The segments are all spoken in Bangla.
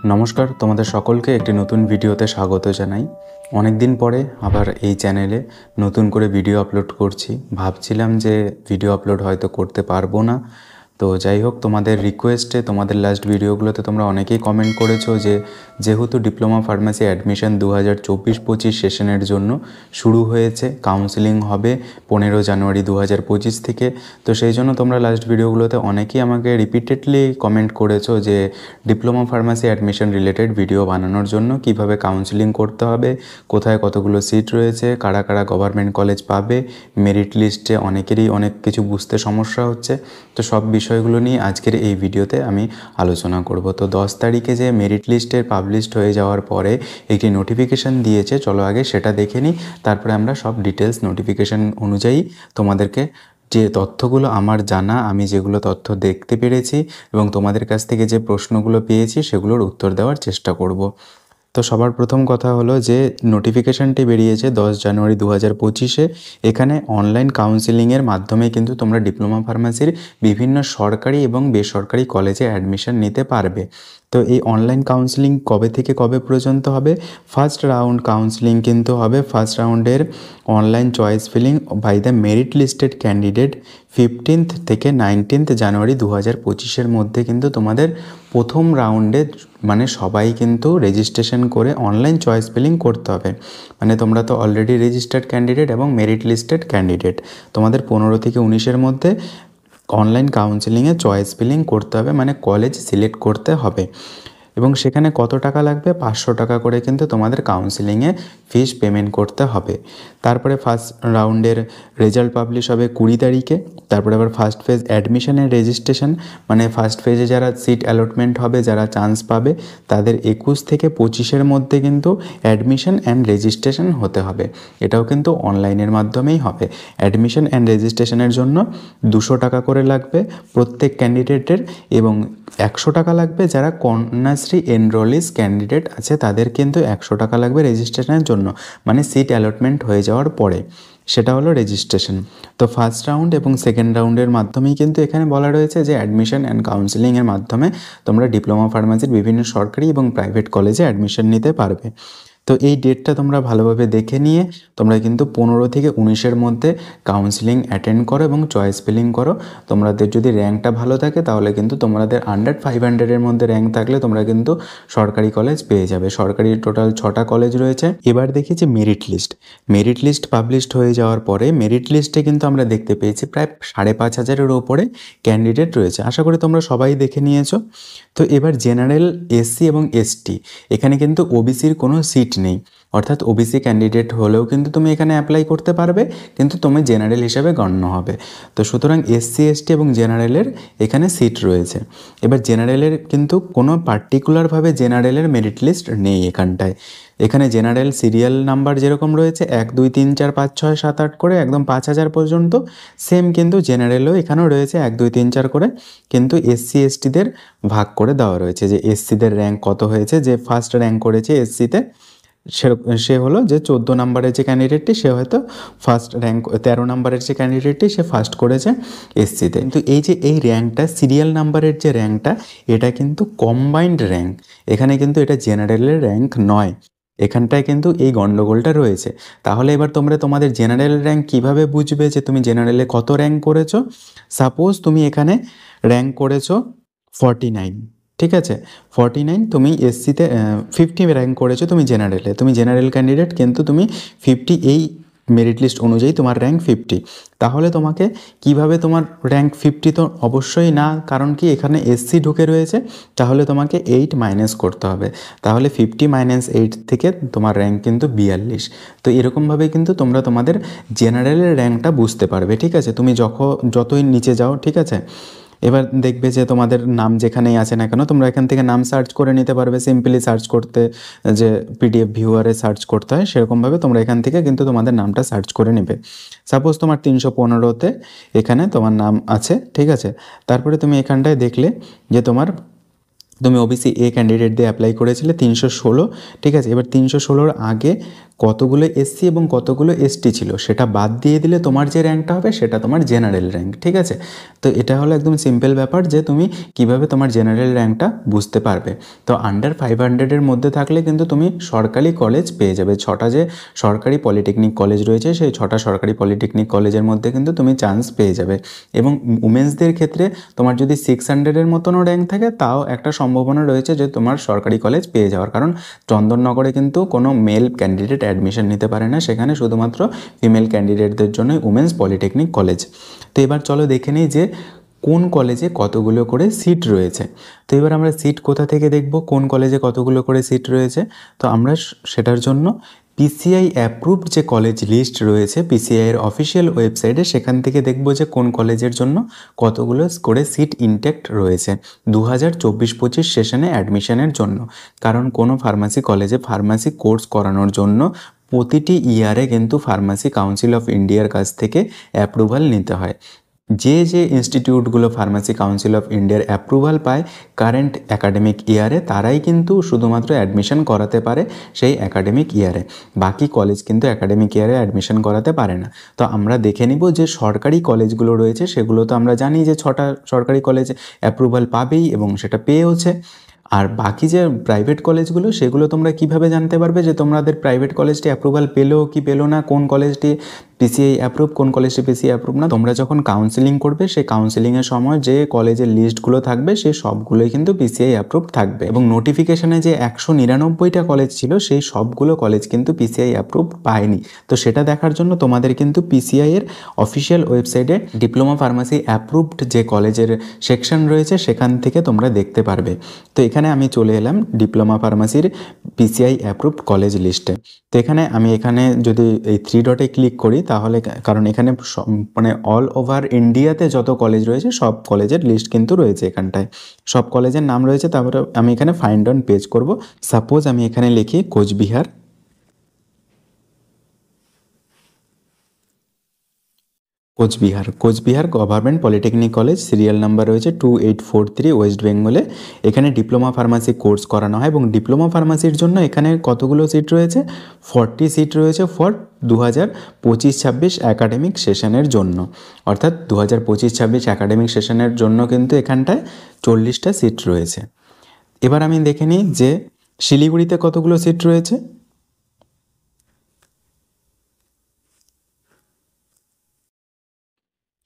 নমস্কার, তোমাদের সকলকে একটি নতুন ভিডিওতে স্বাগত জানাই। অনেক দিন পরে আবার এই চ্যানেলে নতুন করে ভিডিও আপলোড করছি। ভাবছিলাম যে ভিডিও আপলোড হয়তো করতে পারবো না, তো যাই হোক, তোমাদের রিকোয়েস্টে তোমাদের লাস্ট ভিডিওগুলোতে তোমরা অনেকেই কমেন্ট করেছো যে যেহেতু ডিপ্লোমা ফার্মেসি অ্যাডমিশন 2024-25 সেশনের জন্য শুরু হয়েছে, কাউন্সেলিং হবে 15 জানুয়ারি 2025 থেকে। তো সেই জন্য তোমরা লাস্ট ভিডিওগুলোতে অনেকেই আমাকে রিপিটেডলি কমেন্ট করেছো যে diploma pharmacy admission related video বানানোর জন্য কিভাবে কাউন্সেলিং করতে হবে, কোথায় কতগুলো সিট রয়েছে, কারা কারা গভর্নমেন্ট কলেজ পাবে, মেরিট লিস্টে অনেকেরই অনেক কিছু বুঝতে সমস্যা হচ্ছে। তো সব বিষয়গুলো নিয়ে আজকের এই ভিডিওতে আমি আলোচনা করব। তো 10 তারিখে যে মেরিট লিস্টের পাবলিশড হয়ে যাওয়ার পরে একটি নোটিফিকেশান দিয়েছে, চলো আগে সেটা দেখে নিই, তারপরে আমরা সব ডিটেলস নোটিফিকেশান অনুযায়ী তোমাদেরকে যে তথ্যগুলো আমার জানা, আমি যেগুলো তথ্য দেখতে পেরেছি এবং তোমাদের কাছ থেকে যে প্রশ্নগুলো পেয়েছি সেগুলোর উত্তর দেওয়ার চেষ্টা করব। তো সবার প্রথম কথা হলো যে নোটিফিকেশানটি বেরিয়েছে 10 জানুয়ারি 2025-এ। এখানে অনলাইন কাউন্সেলিংয়ের মাধ্যমে কিন্তু তোমরা ডিপ্লোমা ফার্মাসির বিভিন্ন সরকারি এবং বেসরকারি কলেজে অ্যাডমিশন নিতে পারবে। তো এই অনলাইন কাউন্সেলিং কবে থেকে কবে পর্যন্ত হবে? ফার্স্ট রাউন্ড কাউন্সেলিং কিন্তু হবে, ফার্স্ট রাউন্ডের online choice filling by the merit listed candidate 15 থেকে 19 জানুয়ারি 2025-এর মধ্যে কিন্তু তোমাদের প্রথম রাউন্ডে মানে সবাই কিন্তু রেজিস্ট্রেশন করে অনলাইন চয়েস ফিলিং করতে হবে। মানে তোমরা তো অলরেডি রেজিস্টার্ড ক্যান্ডিডেট এবং মেরিট লিস্টেড ক্যান্ডিডেট, তোমাদের 15 থেকে 19-এর মধ্যে অনলাইন কাউন্সেলিংয়ে চয়েস ফিলিং করতে হবে, মানে কলেজ সিলেক্ট করতে হবে। এবং সেখানে কত টাকা লাগবে? 500 টাকা করে কিন্তু তোমাদের কাউন্সেলিংয়ে ফিস পেমেন্ট করতে হবে। তারপরে ফার্স্ট রাউন্ডের রেজাল্ট পাবলিশ হবে 20 তারিখে। তারপরে আবার ফার্স্ট ফেজ অ্যাডমিশনের রেজিস্ট্রেশন, মানে ফার্স্ট ফেজে যারা সিট অ্যালটমেন্ট হবে, যারা চান্স পাবে, তাদের 21 থেকে 25-এর মধ্যে কিন্তু অ্যাডমিশন অ্যান্ড রেজিস্ট্রেশন হতে হবে। এটাও কিন্তু অনলাইনের মাধ্যমেই হবে। অ্যাডমিশন অ্যান্ড রেজিস্ট্রেশনের জন্য 200 টাকা করে লাগবে প্রত্যেক ক্যান্ডিডেটের, এবং 100 টাকা লাগবে যারা কন্যাশ্রী এনরোলিস ক্যান্ডিডেট আছে, তাদের কিন্তু 100 টাকা লাগবে রেজিস্ট্রেশনের জন্য, মানে সিট অ্যালটমেন্ট হয়ে যাওয়ার পরে। সেটা হলো রেজিস্ট্রেশন। তো ফার্স্ট রাউন্ড এবং সেকেন্ড রাউন্ডের মাধ্যমেই কিন্তু এখানে বলা রয়েছে যে অ্যাডমিশন অ্যান্ড কাউন্সেলিংয়ের মাধ্যমে তোমরা ডিপ্লোমা ফার্মাসির বিভিন্ন সরকারি এবং প্রাইভেট কলেজে অ্যাডমিশন নিতে পারবে। তো এই ডেটটা তোমরা ভালোভাবে দেখে নিয়ে তোমরা কিন্তু 15 থেকে 19-এর মধ্যে কাউন্সেলিং অ্যাটেন্ড করো এবং চয়েস ফিলিং করো। তোমাদের যদি র্যাঙ্কটা ভালো থাকে তাহলে কিন্তু তোমাদের 500-এর মধ্যে র্যাঙ্ক থাকলে তোমরা কিন্তু সরকারি কলেজ পেয়ে যাবে। সরকারি টোটাল 6টা কলেজ রয়েছে। এবার দেখি যে মেরিট লিস্ট পাবলিশড হয়ে যাওয়ার পরে মেরিট লিস্টে কিন্তু আমরা দেখতে পেয়েছি প্রায় 5,500-এর ওপরে ক্যান্ডিডেট রয়েছে। আশা করি তোমরা সবাই দেখে নিয়েছো। তো এবার জেনারেল, এসসি এবং এসটি, এখানে কিন্তু ওবিসির কোনো সিট নেই, অর্থাৎ ওবিসি ক্যান্ডিডেট হলেও কিন্তু তুমি এখানে অ্যাপ্লাই করতে পারবে, কিন্তু তুমি জেনারেল হিসাবে গণ্য হবে। তো সুতরাং এসসি, এসটি এবং জেনারেলের এখানে সিট রয়েছে। এবার জেনারেলের কিন্তু কোনো পার্টিকুলারভাবে জেনারেলের মেরিট লিস্ট নেই এখানটায়। এখানে জেনারেল সিরিয়াল নাম্বার যেরকম রয়েছে 1 2 3 4 5 6 7 8 করে একদম 5000 পর্যন্ত, সেম কিন্তু জেনারেলও এখানেও রয়েছে 1 2 3 4 করে, কিন্তু এসসি এসটিদের ভাগ করে দেওয়া রয়েছে যে এসসিদের র্যাঙ্ক কত হয়েছে। যে ফার্স্ট র্যাঙ্ক করেছে এসসিতে সে হলো যে 14 নম্বরের যে ক্যান্ডিডেটটি, সে হয়তো ফার্স্ট র্যাঙ্ক, 13 নম্বরের যে ক্যান্ডিডেটটি সে ফার্স্ট করেছে এসসিতে। কিন্তু এই যে এই র্যাঙ্কটা, সিরিয়াল নাম্বারের যে র্যাঙ্কটা, এটা কিন্তু কম্বাইন্ড র্যাঙ্ক, এখানে কিন্তু এটা জেনারেলের র্যাঙ্ক নয়। এখানটায় কিন্তু এই গণ্ডগোলটা রয়েছে। তাহলে এবার তোমরা তোমাদের জেনারেল র্যাঙ্ক কিভাবে বুঝবে যে তুমি জেনারেলে কত র্যাঙ্ক করেছো? সাপোজ তুমি এখানে র্যাঙ্ক করেছো 49, ঠিক আছে, 49, তুমি এসসিতে 50 র্যাঙ্ক করেছো তুমি জেনারেলে, তুমি জেনারেল ক্যান্ডিডেট, কিন্তু তুমি 50, এই মেরিট লিস্ট অনুযায়ী তোমার র্যাঙ্ক 50। তাহলে তোমাকে কিভাবে তোমার র্যাঙ্ক 50 তো অবশ্যই না, কারণ কি এখানে এসসি ঢুকে রয়েছে, তাহলে তোমাকে 8 মাইনাস করতে হবে। তাহলে 50 - 8 থেকে তোমার র্যাঙ্ক কিন্তু 42। তো এরকমভাবে কিন্তু তোমরা তোমাদের জেনারেলের র্যাঙ্কটা বুঝতে পারবে, ঠিক আছে, তুমি যতই নিচে যাও, ঠিক আছে। এবার দেখবে যে তোমাদের নাম যেখানেই আছে না কেন, তোমরা এখান থেকে নাম সার্চ করে নিতে পারবে। সিম্পলি সার্চ করতে, যে পিডিএফ ভিউয়ারে সার্চ করতে হয়, সেরকমভাবে তোমরা এখান থেকে কিন্তু তোমাদের নামটা সার্চ করে নেবে। সাপোজ তোমার 315-তে এখানে তোমার নাম আছে, ঠিক আছে। তারপরে তুমি এখানটায় দেখলে যে তুমি ওবিসি এ ক্যান্ডিডেট দিয়ে অ্যাপ্লাই করেছিলে 316, ঠিক আছে। এবার 316-র আগে কতগুলো এসসি এবং কতগুলো এসটি ছিল সেটা বাদ দিয়ে দিলে তোমার যে র্যাঙ্কটা হবে সেটা তোমার জেনারেল র্যাঙ্ক, ঠিক আছে। তো এটা হলো একদম সিম্পল ব্যাপার যে তুমি কিভাবে তোমার জেনারেল র্যাঙ্কটা বুঝতে পারবে। তো আন্ডার 500-এর মধ্যে থাকলে কিন্তু তুমি সরকারি কলেজ পেয়ে যাবে। 6টা যে সরকারি পলিটেকনিক কলেজ রয়েছে সেই 6টা সরকারি পলিটেকনিক কলেজের মধ্যে কিন্তু তুমি চান্স পেয়ে যাবে। এবং উমেন্সদের ক্ষেত্রে তোমার যদি 600-এর মতনও র্যাঙ্ক থাকে তাও একটা সম্ভাবনা রয়েছে যে তোমার সরকারি কলেজ পেয়ে যাওয়ার, কারণ চন্দননগরে কিন্তু কোনো মেল ক্যান্ডিডেট অ্যাডমিশন নিতে পারে না, সেখানে শুধুমাত্র ফিমেল ক্যান্ডিডেটদের জন্যই উমেন্স পলিটেকনিক কলেজ। তো এবার চলো দেখে নিই যে কোন কলেজে কতগুলো করে সিট রয়েছে। তো এবার আমরা সিট কোথা থেকে দেখব, কোন কলেজে কতগুলো করে সিট রয়েছে। তো আমরা সেটার জন্য পিসিআই অ্যাপ্রুভড যে কলেজ লিস্ট রয়েছে পিসিআইয়ের অফিসিয়াল ওয়েবসাইটে, সেখান থেকে দেখব যে কোন কলেজের জন্য কতগুলো করে সিট ইনটেক্ট রয়েছে 2024-25 সেশনে অ্যাডমিশনের জন্য। কারণ কোনো ফার্মাসি কলেজে ফার্মাসি কোর্স করানোর জন্য প্রতিটি ইয়ারে কিন্তু ফার্মাসি কাউন্সিল অফ ইন্ডিয়ার কাছ থেকে অ্যাপ্রুভাল নিতে হয়। যে ইনস্টিটিউটগুলো ফার্মাসি কাউন্সিল অফ ইন্ডিয়ার অ্যাপ্রুভাল পায় কারেন্ট অ্যাকাডেমিক ইয়ারে, তারাই কিন্তু শুধুমাত্র অ্যাডমিশন করাতে পারে সেই অ্যাকাডেমিক ইয়ারে। বাকি কলেজ কিন্তু অ্যাকাডেমিক ইয়ারে অ্যাডমিশন করাতে পারে না। তো আমরা দেখে নিব যে সরকারি কলেজগুলো রয়েছে সেগুলো তো আমরা জানি যে 6টা সরকারি কলেজ অ্যাপ্রুভাল পাবেই এবং সেটা পেয়েওছে। আর বাকি যে প্রাইভেট কলেজগুলো সেগুলো তোমরা কিভাবে জানতে পারবে যে তোমাদের প্রাইভেট কলেজটি অ্যাপ্রুভাল পেলো কি পেলো না, কোন কলেজটি পিসিআই অ্যাপ্রুভ কোন কলেজটি পিসিআই অ্যাপ্রুভ না। তোমরা যখন কাউন্সেলিং করবে সেই কাউন্সেলিংয়ের সময় যে কলেজের লিস্টগুলো থাকবে সেই সবগুলোই কিন্তু পিসিআই অ্যাপ্রুভ থাকবে। এবং নোটিফিকেশনে যে 199টা কলেজ ছিল সেই সবগুলো কলেজ কিন্তু পিসিআই অ্যাপ্রুভ পায়নি। তো সেটা দেখার জন্য তোমাদের কিন্তু পিসিআইয়ের অফিসিয়াল ওয়েবসাইটে ডিপ্লোমা ফার্মাসি অ্যাপ্রুভড যে কলেজের সেকশন রয়েছে সেখান থেকে তোমরা দেখতে পারবে। তো এখানে আমি চলে এলাম ডিপ্লোমা ফার্মাসির পিসিআই অ্যাপ্রুভড কলেজ লিস্টে। তো আমি এখানে যদি এই 3 ডটে ক্লিক করি তাহলে, কারণ এখানে মানে অল ওভার ইন্ডিয়াতে যত কলেজ রয়েছে সব কলেজের লিস্ট কিন্তু রয়েছে এখানটায়, সব কলেজের নাম রয়েছে। তারপরে আমি এখানে ফাইন্ড অন পেজ করব। সাপোজ আমি এখানে লিখি Cooch Behar, Cooch Behar government polytechnic college, serial number রয়েছে 2843, ওয়েস্ট বেঙ্গলে। এখানে ডিপ্লোমা ফার্মাসি কোর্স করানো হয় এবং ডিপ্লোমা ফার্মাসির জন্য এখানে কতগুলো সিট রয়েছে, 40 সিট রয়েছে ফর 2025-26 অ্যাকাডেমিক সেশনের জন্য। অর্থাৎ 2025-26 অ্যাকাডেমিক সেশনের জন্য কিন্তু এখানটায় 40টা সিট রয়েছে। এবার আমি দেখে নিই যে শিলিগুড়িতে কতগুলো সিট রয়েছে।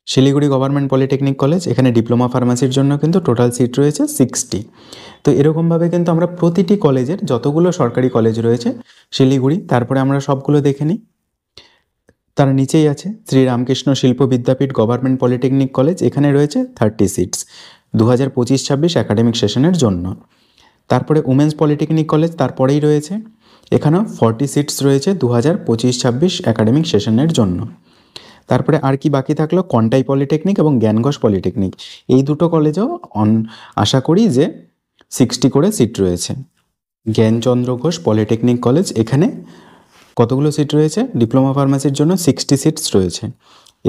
শিলিগুড়ি গভর্নমেন্ট পলিটেকনিক কলেজ, এখানে ডিপ্লোমা ফার্মাসির জন্য কিন্তু টোটাল সিট রয়েছে 60। তো এরকমভাবে কিন্তু আমরা প্রতিটি কলেজের যতগুলো সরকারি কলেজ রয়েছে শিলিগুড়ি, তারপরে আমরা সবগুলো দেখে নিই। তার নিচেই আছে শ্রীরামকৃষ্ণ শিল্প বিদ্যাপীঠ গভর্নমেন্ট পলিটেকনিক কলেজ, এখানে রয়েছে 30 সিটস 2025-26 অ্যাকাডেমিক সেশনের জন্য। তারপরে উমেন্স পলিটেকনিক কলেজ তারপরেই রয়েছে, এখানেও 40 সিটস রয়েছে 2025-26 অ্যাকাডেমিক সেশনের জন্য। তারপরে আর কি বাকি থাকলো, কন্টাই পলিটেকনিক এবং জ্ঞানঘোষ পলিটেকনিক, এই দুটো কলেজেও আশা করি যে 60 করে সিট রয়েছে। জ্ঞানচন্দ্র ঘোষ পলিটেকনিক কলেজ, এখানে কতগুলো সিট রয়েছে, ডিপ্লোমা ফার্মাসির জন্য 60 সিটস রয়েছে।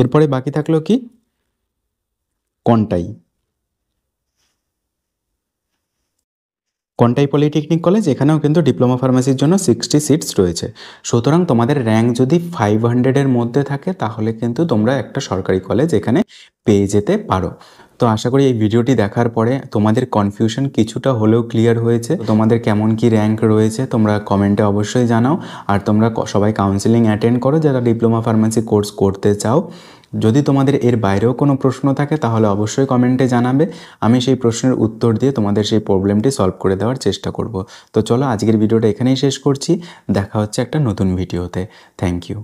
এরপরে বাকি থাকলো কি, কন্টাই পলিটেকনিক কলেজ, এখানেও কিন্তু ডিপ্লোমা ফার্মাসির জন্য 60 সিটস রয়েছে। সুতরাং তোমাদের র্যাঙ্ক যদি 500-এর মধ্যে থাকে তাহলে কিন্তু তোমরা একটা সরকারি কলেজ এখানে পেয়ে যেতে পারো। তো আশা করি এই ভিডিওটি দেখার পরে তোমাদের কনফিউশন কিছুটা হলেও ক্লিয়ার হয়েছে। তোমাদের কেমন কি র্যাঙ্ক রয়েছে তোমরা কমেন্টে অবশ্যই জানাও। আর তোমরা সবাই কাউন্সেলিং অ্যাটেন্ড করো যারা ডিপ্লোমা ফার্মাসি কোর্স করতে চাও। যদি তোমাদের এর বাইরেও কোনো প্রশ্ন থাকে তাহলে অবশ্যই কমেন্টে জানাবে, আমি সেই প্রশ্নের উত্তর দিয়ে তোমাদের সেই প্রবলেমটি সলভ করে দেওয়ার চেষ্টা করব। তো চলো আজকের ভিডিওটা এখানেই শেষ করছি, দেখা হচ্ছে একটা নতুন ভিডিওতে। Thank you.